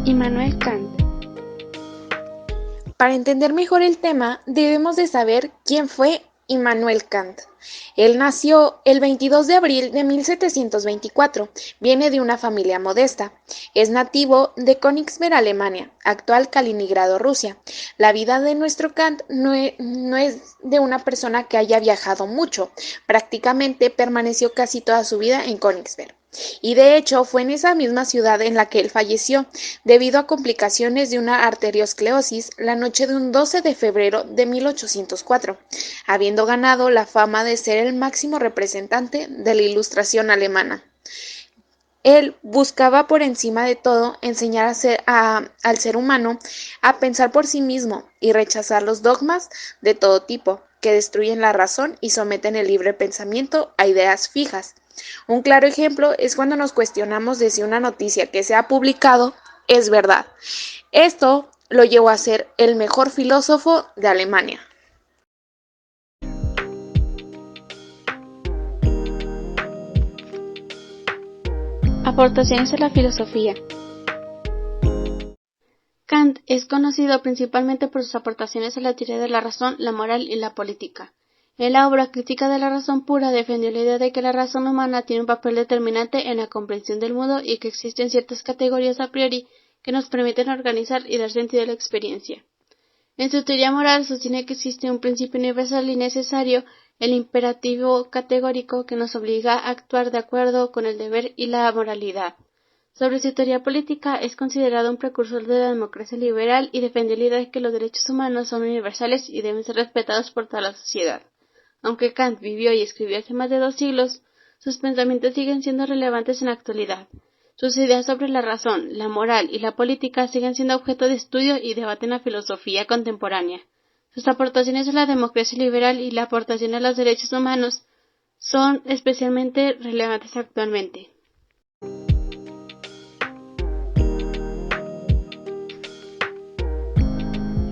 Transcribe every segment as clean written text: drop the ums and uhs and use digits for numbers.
Immanuel Kant. Para entender mejor el tema, debemos de saber quién fue Immanuel Kant. Él nació el 22 de abril de 1724, viene de una familia modesta. Es nativo de Königsberg, Alemania, actual Kaliningrado, Rusia. La vida de nuestro Kant no es de una persona que haya viajado mucho, prácticamente permaneció casi toda su vida en Königsberg. Y de hecho fue en esa misma ciudad en la que él falleció, debido a complicaciones de una arteriosclerosis, la noche de un 12 de febrero de 1804, habiendo ganado la fama de ser el máximo representante de la Ilustración alemana. Él buscaba por encima de todo enseñar al ser humano a pensar por sí mismo y rechazar los dogmas de todo tipo, que destruyen la razón y someten el libre pensamiento a ideas fijas. Un claro ejemplo es cuando nos cuestionamos de si una noticia que se ha publicado es verdad. Esto lo llevó a ser el mejor filósofo de Alemania. Aportaciones a la filosofía. Kant es conocido principalmente por sus aportaciones a la teoría de la razón, la moral y la política. En la obra Crítica de la razón pura defendió la idea de que la razón humana tiene un papel determinante en la comprensión del mundo y que existen ciertas categorías a priori que nos permiten organizar y dar sentido a la experiencia. En su teoría moral sostiene que existe un principio universal y necesario, el imperativo categórico que nos obliga a actuar de acuerdo con el deber y la moralidad. Sobre su teoría política, es considerado un precursor de la democracia liberal y defendió la idea de que los derechos humanos son universales y deben ser respetados por toda la sociedad. Aunque Kant vivió y escribió hace más de 2 siglos, sus pensamientos siguen siendo relevantes en la actualidad. Sus ideas sobre la razón, la moral y la política siguen siendo objeto de estudio y debate en la filosofía contemporánea. Sus aportaciones a la democracia liberal y la aportación a los derechos humanos son especialmente relevantes actualmente.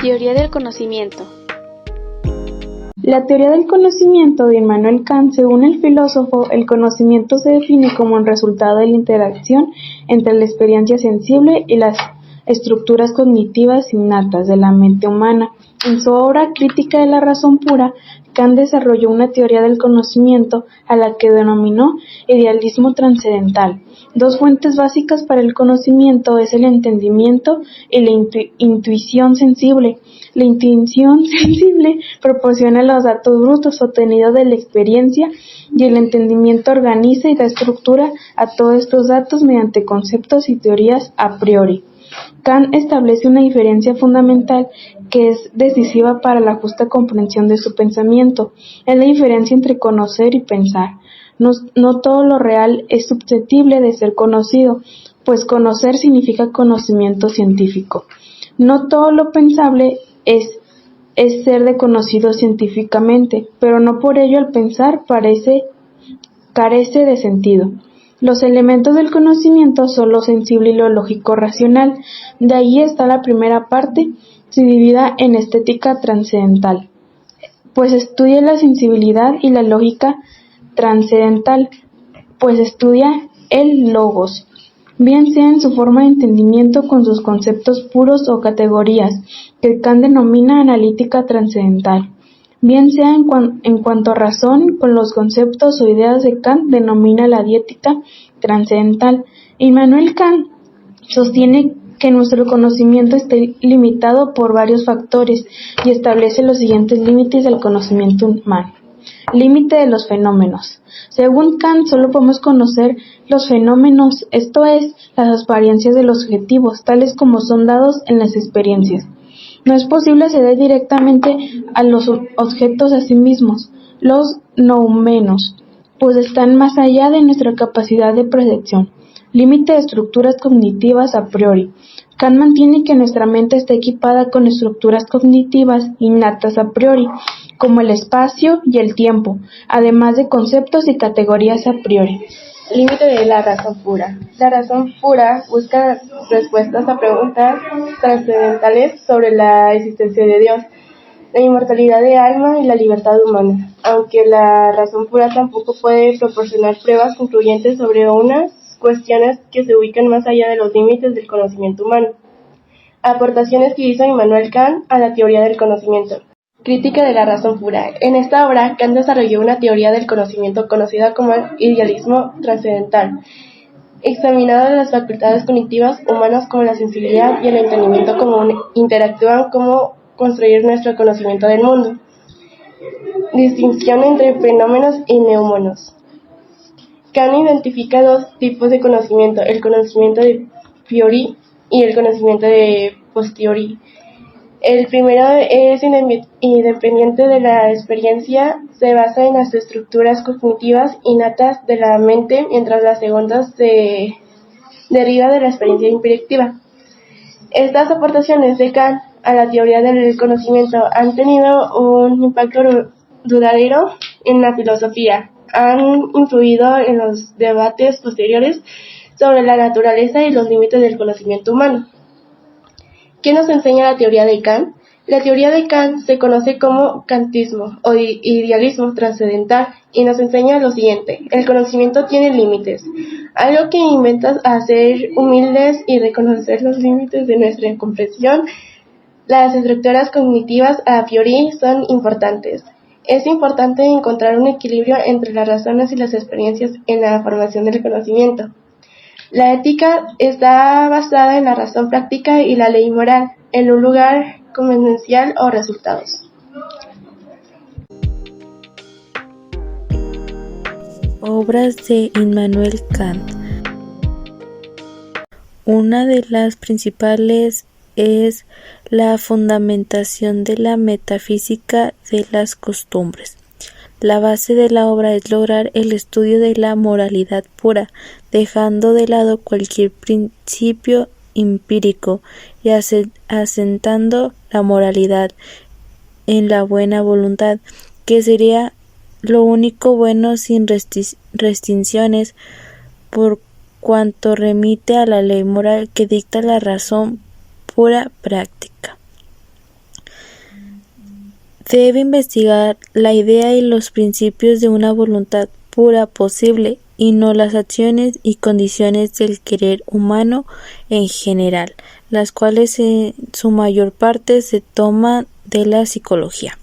Teoría del conocimiento. La teoría del conocimiento de Immanuel Kant, según el filósofo, el conocimiento se define como el resultado de la interacción entre la experiencia sensible y las estructuras cognitivas innatas de la mente humana. En su obra Crítica de la razón pura, Kant desarrolló una teoría del conocimiento a la que denominó idealismo trascendental. 2 fuentes básicas para el conocimiento es el entendimiento y la intuición sensible. La intuición sensible proporciona los datos brutos obtenidos de la experiencia y el entendimiento organiza y da estructura a todos estos datos mediante conceptos y teorías a priori. Kant establece una diferencia fundamental que es decisiva para la justa comprensión de su pensamiento. Es la diferencia entre conocer y pensar. No todo lo real es susceptible de ser conocido, pues conocer significa conocimiento científico. No todo lo pensable es ser conocido científicamente, pero no por ello el pensar carece de sentido. Los elementos del conocimiento son lo sensible y lo lógico racional. De ahí está la primera parte, dividida en estética trascendental, pues estudia la sensibilidad, y la lógica trascendental, pues estudia el logos, bien sea en su forma de entendimiento con sus conceptos puros o categorías, que Kant denomina analítica trascendental, bien sea en cuanto a razón, con los conceptos o ideas de Kant denomina la diética trascendental. Immanuel Kant sostiene que nuestro conocimiento está limitado por varios factores y establece los siguientes límites del conocimiento humano. Límite de los fenómenos. Según Kant, solo podemos conocer los fenómenos, esto es, las apariencias de los objetivos, tales como son dados en las experiencias. No es posible acceder directamente a los objetos a sí mismos, los noumenos, pues están más allá de nuestra capacidad de percepción. Límite de estructuras cognitivas a priori. Kant mantiene que nuestra mente está equipada con estructuras cognitivas innatas a priori, como el espacio y el tiempo, además de conceptos y categorías a priori. Límite de la razón pura. La razón pura busca respuestas a preguntas trascendentales sobre la existencia de Dios, la inmortalidad del alma y la libertad humana, aunque la razón pura tampoco puede proporcionar pruebas concluyentes sobre unas cuestiones que se ubican más allá de los límites del conocimiento humano. Aportaciones que hizo Immanuel Kant a la teoría del conocimiento. Crítica de la razón pura. En esta obra, Kant desarrolló una teoría del conocimiento conocida como el idealismo trascendental, examinando las facultades cognitivas humanas como la sensibilidad y el entendimiento común interactúan como construir nuestro conocimiento del mundo. Distinción entre fenómenos y neumónos. Kant identifica dos tipos de conocimiento, el conocimiento de priori y el conocimiento de posteriori. El primero es independiente de la experiencia, se basa en las estructuras cognitivas innatas de la mente, mientras la segunda se deriva de la experiencia imperceptiva. Estas aportaciones de Kant a la teoría del conocimiento han tenido un impacto duradero en la filosofía, han influido en los debates posteriores sobre la naturaleza y los límites del conocimiento humano. ¿Qué nos enseña la teoría de Kant? La teoría de Kant se conoce como kantismo o idealismo trascendental y nos enseña lo siguiente: el conocimiento tiene límites, algo que invita a ser humildes y reconocer los límites de nuestra comprensión. Las estructuras cognitivas a priori son importantes. Es importante encontrar un equilibrio entre las razones y las experiencias en la formación del conocimiento. La ética está basada en la razón práctica y la ley moral, en un lugar conveniencial o resultados. Obras de Immanuel Kant. Una de las principales es la fundamentación de la metafísica de las costumbres. La base de la obra es lograr el estudio de la moralidad pura, dejando de lado cualquier principio empírico y asentando la moralidad en la buena voluntad, que sería lo único bueno sin restricciones, por cuanto remite a la ley moral que dicta la razón pura práctica. Debe investigar la idea y los principios de una voluntad pura posible y no las acciones y condiciones del querer humano en general, las cuales en su mayor parte se toman de la psicología.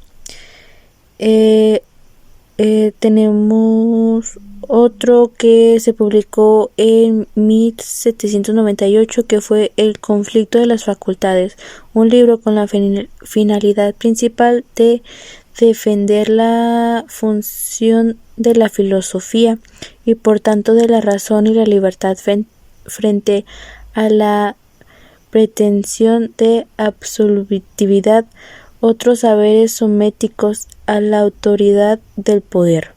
Tenemos otro que se publicó en 1798, que fue El conflicto de las facultades, un libro con la finalidad principal de defender la función de la filosofía y por tanto de la razón y la libertad frente a la pretensión de absolutividad, otros saberes sométicos a la autoridad del poder.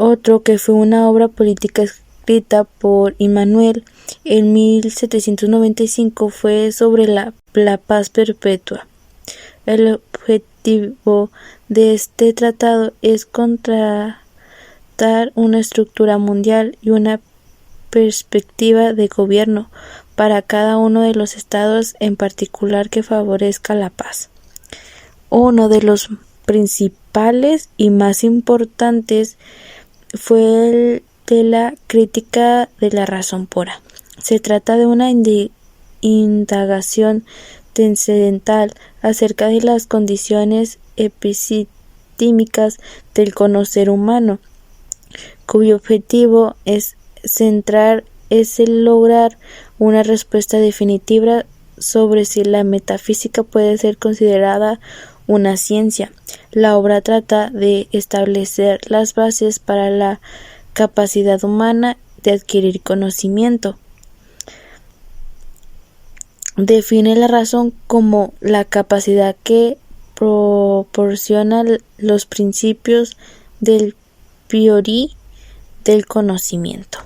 Otro que fue una obra política escrita por Immanuel en 1795 fue sobre la paz perpetua. El objetivo de este tratado es contrastar una estructura mundial y una perspectiva de gobierno para cada uno de los estados en particular que favorezca la paz. Uno de los principales y más importantes fue el de la crítica de la razón pura. Se trata de una indagación trascendental acerca de las condiciones epistémicas del conocer humano, cuyo objetivo es el lograr una respuesta definitiva sobre si la metafísica puede ser considerada una ciencia. La obra trata de establecer las bases para la capacidad humana de adquirir conocimiento. Define la razón como la capacidad que proporciona los principios del priori del conocimiento.